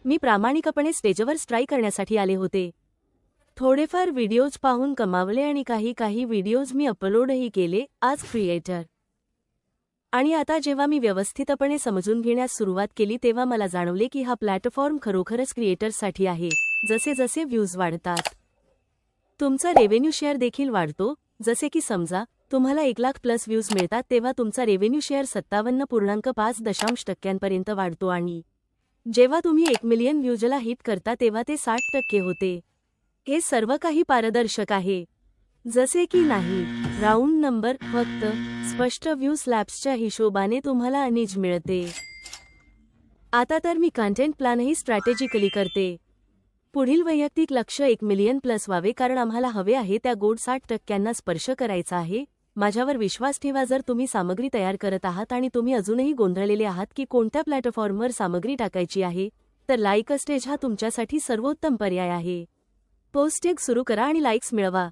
मी प्रामाणिकपणे स्टेजवर स्ट्राईक करण्यासाठी आले होते. थोडेफार व्हिडिओज पाहून कमावले आणि काही व्हिडिओज मी अपलोडही केले आज क्रिएटर. आणि आता जेव्हा मी व्यवस्थितपणे समजून घेण्यास सुरुवात केली तेव्हा मला जाणवले की हा प्लॅटफॉर्म खरोखरच क्रिएटर्ससाठी आहे. जसे जसे व्ह्यूज वाढतात तुमचा रेव्हेन्यू शेअर देखील वाढतो. जसे की समजा तुम्हाला 1,00,000+ व्ह्यूज मिळतात तेव्हा तुमचा रेव्हेन्यू शेअर 57.5% वाढतो आणि जेव्हा तुम्ही 1,000,000 व्ह्यूजला हिट करता तेव्हा ते 60% होते. हे सर्व काही पारदर्शक आहे. जसे की नाही राऊंड नंबर, फक्त स्पष्ट व्ह्यू स्लॅब्सच्या हिशोबाने तुम्हाला अनिज मिळते. आता तर मी कंटेंट प्लॅनही स्ट्रॅटेजिकली करते. पुढील वैयक्तिक लक्ष्य 1,000,000+ व्हावे कारण आम्हाला हवे आहे त्या गोड 60% स्पर्श करायचा आहे. माझ्यावर विश्वास ठेवा. जर तुम्ही सामग्री तयार करत आहात आणि तुम्ही अजूनही गोंधळलेले आहात की कोणत्या प्लॅटफॉर्मवर सामग्री टाकायची आहे, तर लाईक स्टेज हा तुमच्यासाठी सर्वोत्तम पर्याय आहे. पोस्ट एक सुरू करा आणि लाईक्स मिळवा.